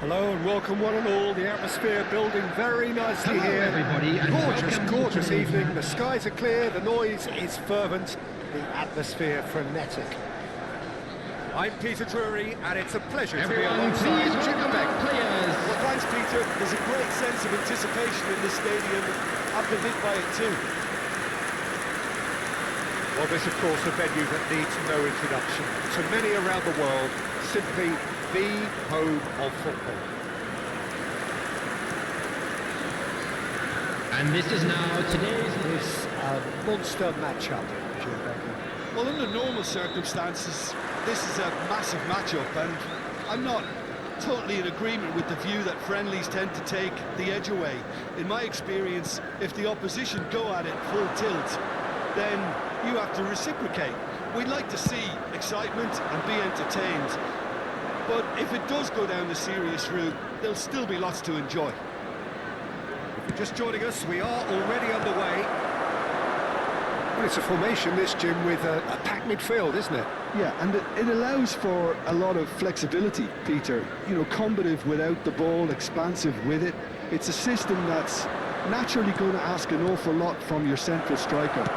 Hello and welcome one and all. The atmosphere building very nicely here. Everybody, and gorgeous evening. The skies are clear, the noise is fervent, the atmosphere frenetic. I'm Peter Drury, and it's a pleasure to be alongside Jim Beck. Well, thanks, Peter. There's a great sense of anticipation in this stadium. I'm convinced by it too. Well, this, of course, a venue that needs no introduction. To many around the world, simply the home of football. And this is now today's... It's a monster matchup, Jim Beck. Well, under normal circumstances, this is a massive matchup, and I'm not totally in agreement with the view that friendlies tend to take the edge away. In my experience, if the opposition go at it full tilt, then you have to reciprocate. We'd like to see excitement and be entertained, but if it does go down the serious route, there'll still be lots to enjoy. If you're just joining us, we are already underway. Well, it's a formation, this, Jim, with a packed midfield, isn't it? Yeah, and it allows for a lot of flexibility, Peter. You know, combative without the ball, expansive with it. It's a system that's naturally going to ask an awful lot from your central striker.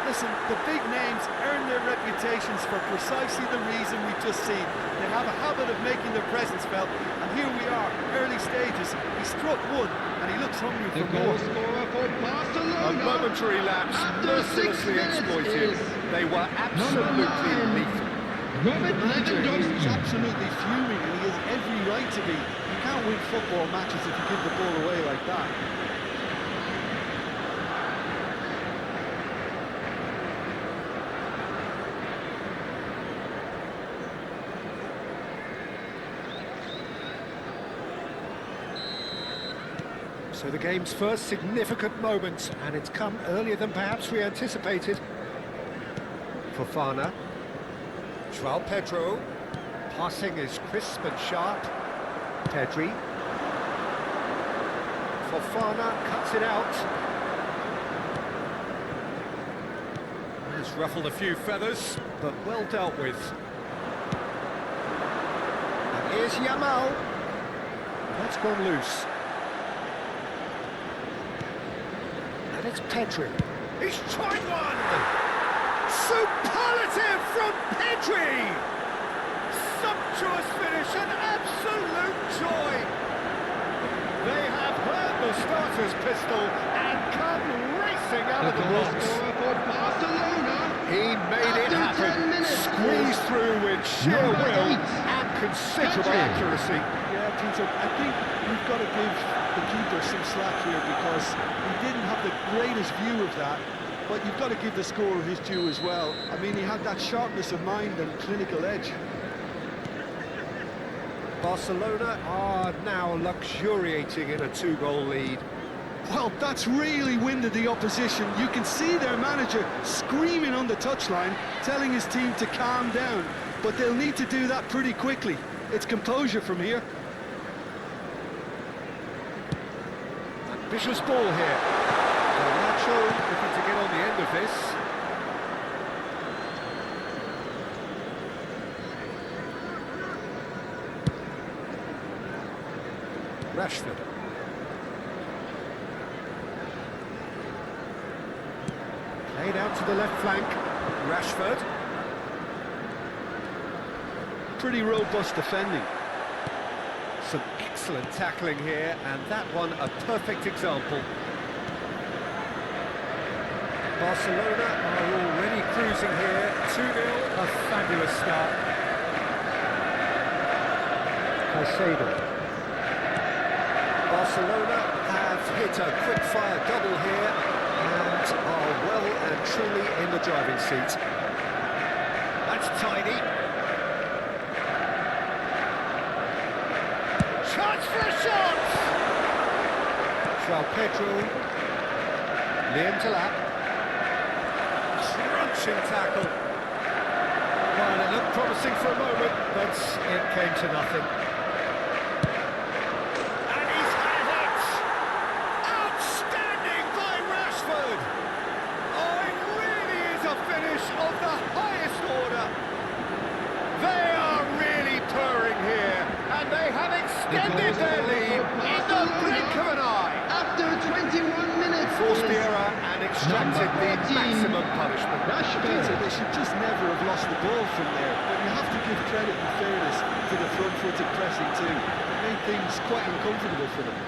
Listen, the big names earn their reputations for precisely the reason we've just seen. They have a habit of making their presence felt, and here we are, early stages. He struck one, and he looks hungry for more. For Barcelona. A momentary lapse, mercilessly exploited. They were absolutely lethal. Robert He's Lewandowski. absolutely fuming, and he has every right to be. You can't win football matches if you give the ball away like that. So the game's first significant moment, and it's come earlier than perhaps we anticipated. Fofana, João Pedro, passing is crisp and sharp. Pedri, Fofana cuts it out. He's ruffled a few feathers, but well dealt with. And here's Yamal. That's gone loose. It's Pedri. He's tried one! Superlative from Pedri! Sumptuous finish, an absolute joy! They have heard the starter's pistol and come racing out of the box. For Barcelona. He made it happen, squeezed through with sheer will and considerable accuracy. Yeah, Peter, I think we've got to give the keeper some slack here because he didn't have the greatest view of that, but you've got to give the scorer his due as well. I mean, he had that sharpness of mind and clinical edge. Barcelona are now luxuriating in a two-goal lead. Well, that's really winded the opposition. You can see their manager screaming on the touchline, telling his team to calm down, but they'll need to do that pretty quickly. It's composure from here. Ambitious ball here. Nacho looking to get on the end of this. Rashford. Played out to the left flank. Rashford. Pretty robust defending. Some excellent tackling here, and that one a perfect example. Barcelona are already cruising here, 2-0, a fabulous start. Caicedo. Barcelona have hit a quick-fire double here and are well and truly in the driving seat. That's tidy. Chance for a shot! João Pedro, Liam Delap, crunching tackle. Well, it looked promising for a moment, but it came to nothing. And he's had it! Outstanding by Rashford! Oh, it really is a finish of the highest order. They are extended their lead in the blink of an eye. After 21 minutes, Forced the is error and extracted the number 14, maximum punishment. Rashford. They should just never have lost the ball from there, but you have to give credit and fairness to the front-footed pressing too. It made things quite uncomfortable for them.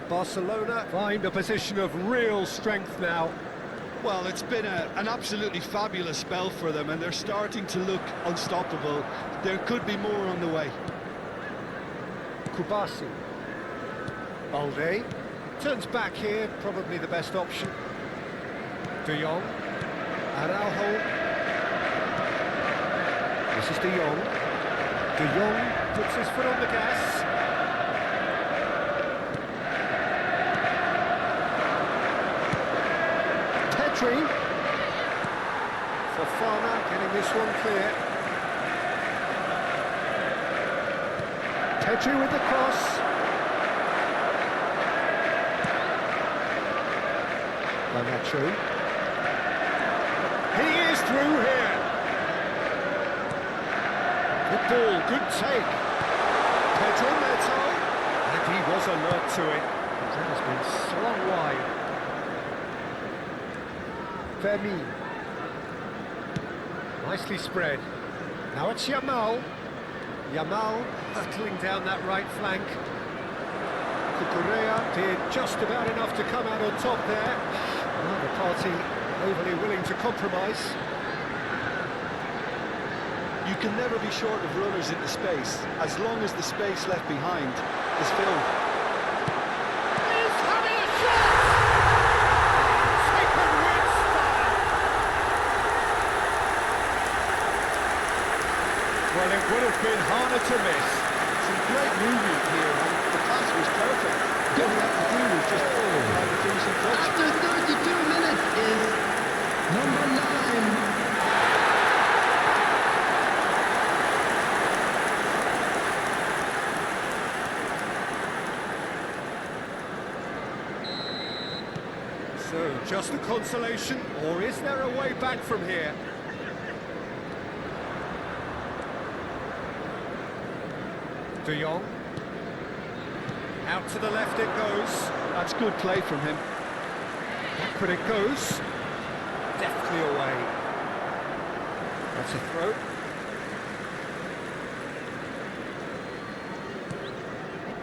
Barcelona find a position of real strength now. Well, it's been an absolutely fabulous spell for them, and they're starting to look unstoppable. There could be more on the way. Kubasi. Balde. Turns back here, probably the best option. De Jong. Araujo. This is De Jong. De Jong puts his foot on the gas. Pedri. Fofana getting this one clear. Pedri with the cross. Not true. He is through here. Good ball, good take. Pedro Neto. And he was alert to it. That has been swung wide. Fermin. Nicely spread. Now it's Yamal. Yamal hurtling down that right flank. Corsair did just about enough to come out on top there. Well, the party overly willing to compromise. You can never be short of runners into space, as long as the space left behind is filled. He's having a shot! Taken with style! Well, it would have been harder to miss. Some great movement here, and the pass was perfect. All you have to do is just follow by the finishing touch. After 32 minutes is number 9. So, just a consolation, or is there a way back from here? De Jong. Out to the left it goes. That's good play from him. Backward it goes. Deftly away. That's a throw.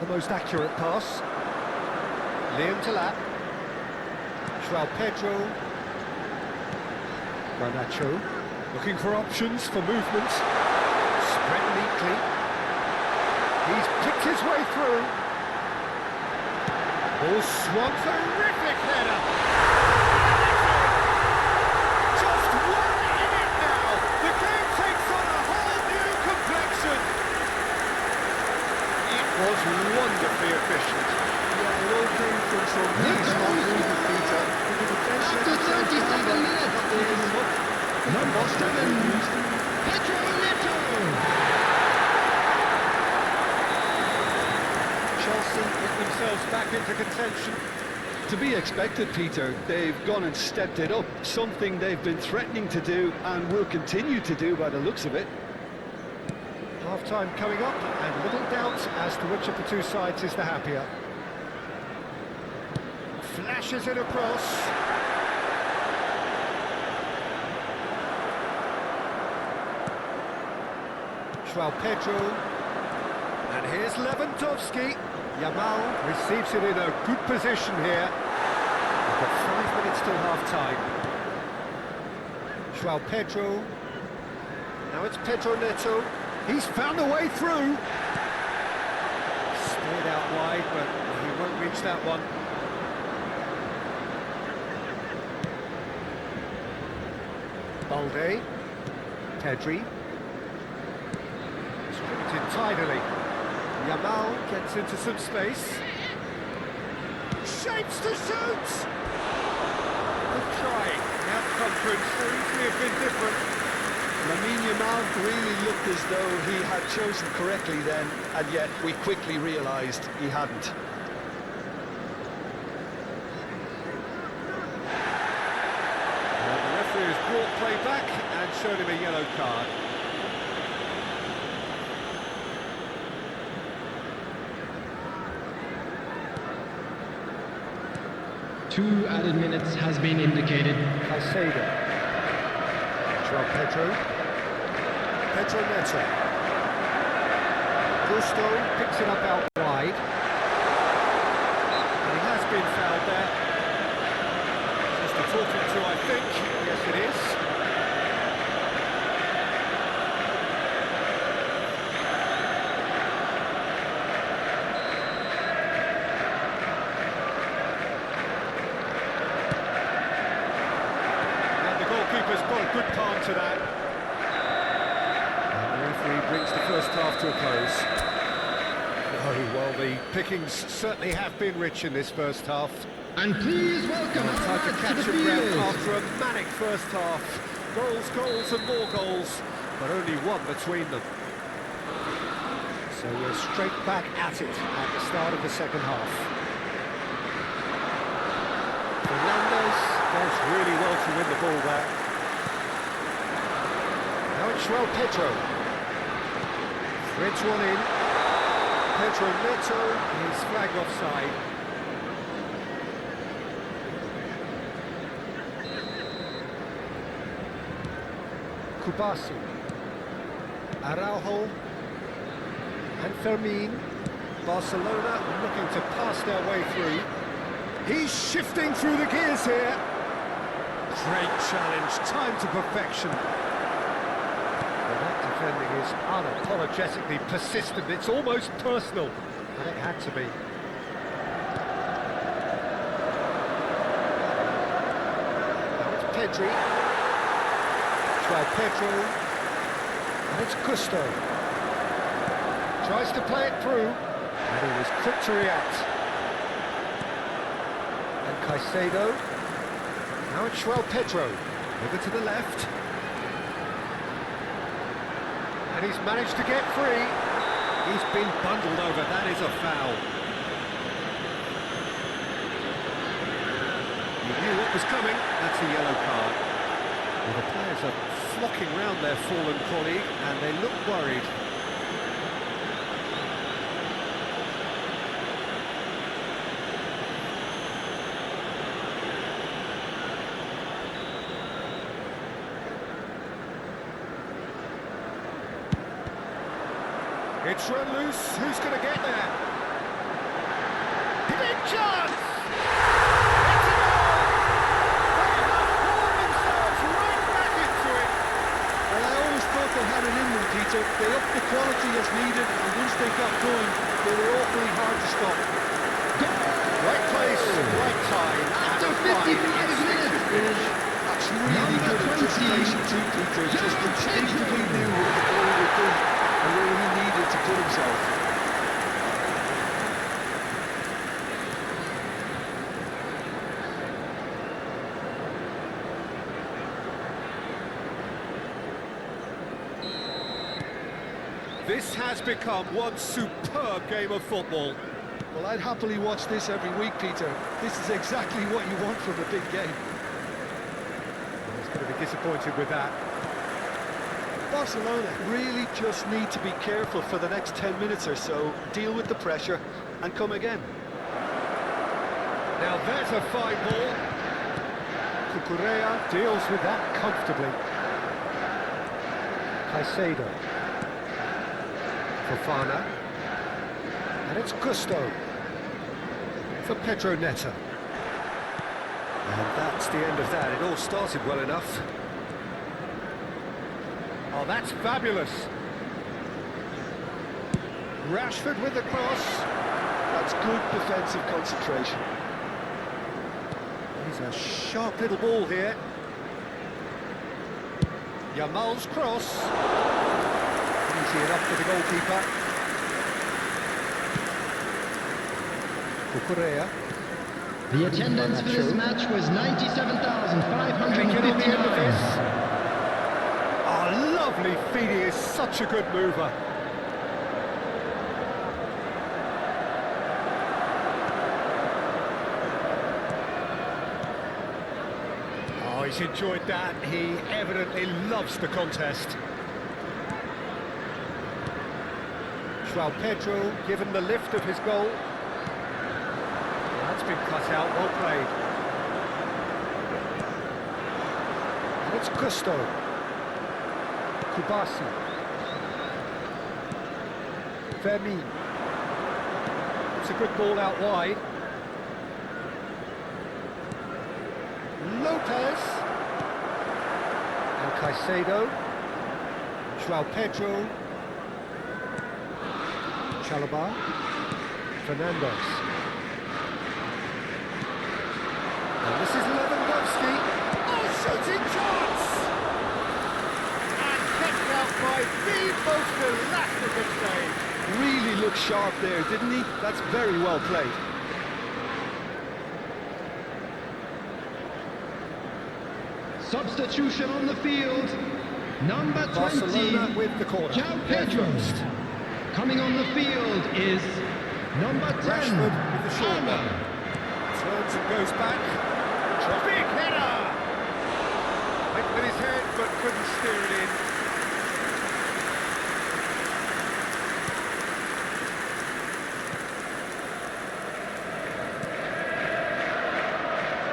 The most accurate pass. Liam Talat. Joao Pedro. Garnacho. Looking for options for movement. Spread neatly. He's picked his way through. Ball swung, terrific header. Just 1 minute now. The game takes on a whole new complexion. It was wonderfully efficient. Yeah, it all came from some really smart movement, Peter. After 37 minutes is number 7, Pedro Neto. Chelsea get themselves back into contention. To be expected, Peter. They've gone and stepped it up, something they've been threatening to do and will continue to do by the looks of it. Half-time coming up, and little doubt as to which of the two sides is the happier. Flashes it across. Joao Pedro. And here's Lewandowski. Yamal receives it in a good position here. We've got 5 minutes till half-time. Joao Pedro. Now it's Pedro Neto. He's found a way through. Steered out wide, but he won't reach that one. Balde. Pedri. Sprinted tidily. Yamal gets into some space. Shapes to shoot! Good try. The outcome could so easily have been different. Lamine Yamal really looked as though he had chosen correctly then, and yet we quickly realised he hadn't. The referee has brought play back and showed him a yellow card. Two added minutes has been indicated. Caicedo. João Pedro. Pedro Neto. Gusto picks it up out wide. And he has been fouled there. Just a talking to, I think. Yes, it is. Keeper's got a good palm to that. And the referee brings the first half to a close. Oh, well, the pickings certainly have been rich in this first half. And please welcome our Time to lads catch to the a breath field. after a manic first half. Goals, goals and more goals, but only one between them. So we're straight back at it at the start of the second half. Fernandes does really well to win the ball there. Now it's João Pedro. Threads one in. Pedro Neto is flagged offside. Kubasi. Araujo. And Fermin. Barcelona looking to pass their way through. He's shifting through the gears here. Great challenge, time to perfection. Well, that defending is unapologetically persistent. It's almost personal, but it had to be. Now it's Pedri. João Pedro. And it's Gusto. Tries to play it through, and he was quick to react. Caicedo. Now it's João Pedro. Over to the left. And he's managed to get free. He's been bundled over. That is a foul. He knew what was coming. That's a yellow card. Well, the players are flocking round their fallen colleague, and they look worried. It's run loose, who's going to get there? Big chance! It's a goal! They have pulled themselves right back into it. Well, I always thought they had it in them, Peter. They upped the quality as needed, and once they got going, they were awfully hard to stop. Right place, right time. After and a 55 fine minutes. That's really good Number 20, anticipation too, Peter. Just João instinctively Pedro. knew what the ball would do and where he needed to put himself. This has become one superb game of football. Well, I'd happily watch this every week, Peter. This is exactly what you want from a big game. He's going to be disappointed with that. Barcelona really just need to be careful for the next 10 minutes or so, deal with the pressure, and come again. Now there's a fine ball. Corsair deals with that comfortably. Caicedo. Fofana. And it's Gusto. For Pedro Neto. And that's the end of that. It all started well enough. Oh, that's fabulous. Rashford with the cross. That's good defensive concentration. He's a sharp little ball here. Yamal's cross. Easy enough for the goalkeeper. Corsair. The attendance for this match was Can he get on the end of this? 97,559. Oh, lovely feet. He is such a good mover. Oh, he's enjoyed that. He evidently loves the contest. João Pedro given the lift of his goal. That's been cut out, well played. And it's Gusto. Kubasi. Fermin. It's a good ball out wide. Lopez. And Caicedo. João Pedro. Chalobah. Fernandes. And this is Lewandowski. Oh, shooting chance! And kept out by the most elastic save. Really looked sharp there, didn't he? That's very well played. Substitution on the field. Number 20. Barcelona with the corner. João Pedro. Coming on the field is number 10. Rashford with the short Anna. one. Turns and goes back. Big header! Went with his head but couldn't steer it in.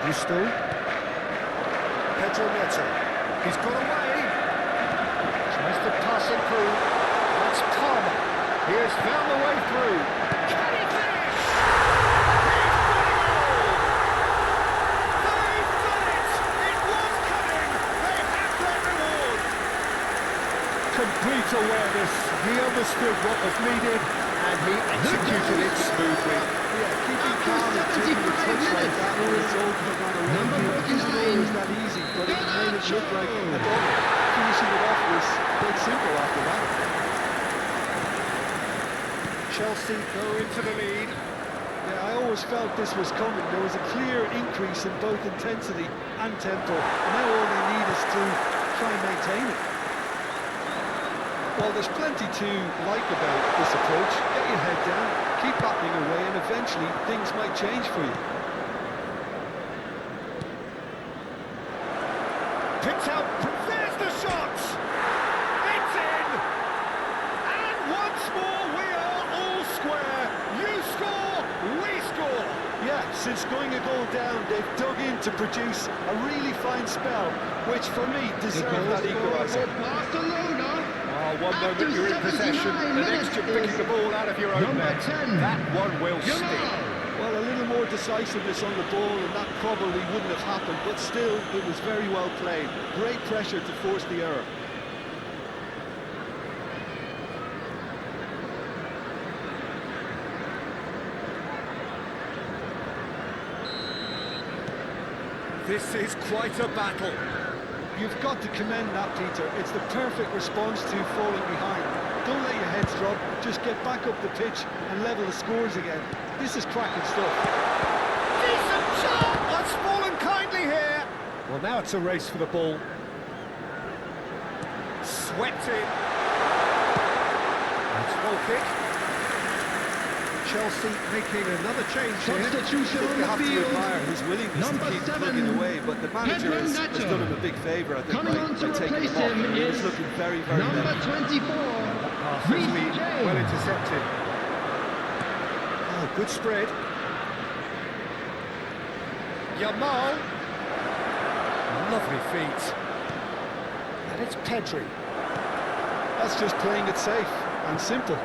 Gusto. Pedro Neto. He's got away. Tries to pass it through. That's Palmer. He has found the way through. Can he finish? He's got a goal! They've done it! It was coming! They have their reward! Complete awareness. He understood what was needed and he executed it smoothly. Yeah, keeping calm and taking the touch like that when it's all come on a Number run. 49. It's not easy, but it made it look like a goal. Finishing it off was quite simple after that. Chelsea go into the lead. Yeah, I always felt this was coming. There was a clear increase in both intensity and tempo. And now all they need is to try and maintain it. Well, there's plenty to like about this approach. Get your head down, keep battling away, and eventually things might change for you. Picked out, there's the shot! It's in! And once more we are all square. You score, we score! Yeah, since going a goal down, they've dug in to produce a really fine spell, which for me deserved that equaliser. Barcelona. Oh, one After moment you're in 79 possession, the next you're minutes picking the ball out of your own number net. 10. That one will stick. Well, a little more decisiveness on the ball, and that probably wouldn't have happened, but still, it was very well played. Great pressure to force the error. This is quite a battle. You've got to commend that, Peter. It's the perfect response to falling behind. Don't let your heads drop, just get back up the pitch and level the scores again. This is cracking stuff. Decent shot! That's fallen kindly here. Well, now it's a race for the ball. Swept in. That's goal kick. Chelsea making another change here. Substitution on You the have to field. admire his willingness Number to keep 7. plugging away, but the manager Pedro has Neto. done him a big favour, I think, Coming by on to taking replace him off. him He was is looking very, very number level. 24. Pass has been Redragon. well intercepted. Oh, good spread. Yamal. Lovely feet. And it's Pedri. That's just playing it safe and simple.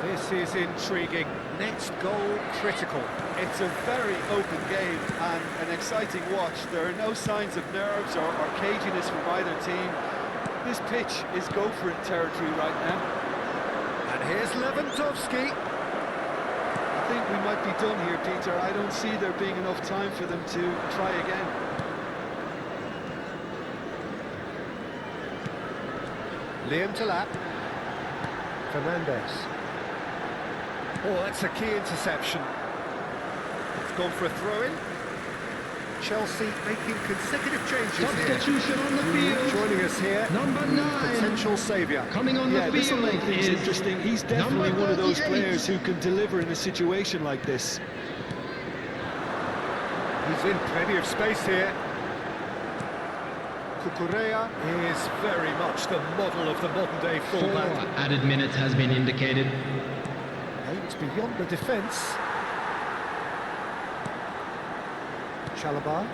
This is intriguing. Next goal critical. It's a very open game and an exciting watch. There are no signs of nerves or caginess from either team. This pitch is go-for-it territory right now. And here's Lewandowski. I think we might be done here, Peter. I don't see there being enough time for them to try again. Liam Delap. Fernandes. Oh, that's a key interception. It's gone for a throw-in. Chelsea making consecutive changes here. Substitution on the field. Joining us here, Number 9. potential saviour. Coming on Yeah, the this will field make things is interesting. He's definitely number one of those 38. players who can deliver in a situation like this. He's in plenty of space here. Corsair is very much the model of the modern-day 4 fullback. added minutes has been indicated. Aims beyond the defence. Chalobah.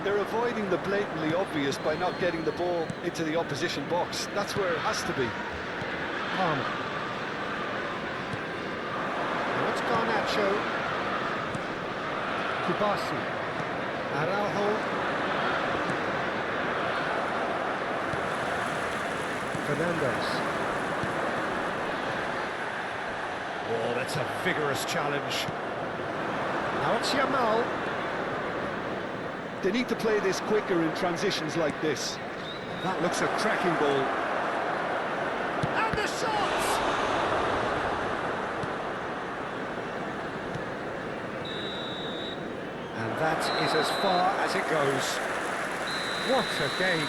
They're avoiding the blatantly obvious by not getting the ball into the opposition box. That's where it has to be. Palmer. Now it's Garnacho. Kubasi. Araujo. Fernandez. Oh, that's a vigorous challenge. Now it's Yamal. They need to play this quicker in transitions like this. That looks a cracking ball. And the shot! And that is as far as it goes. What a game.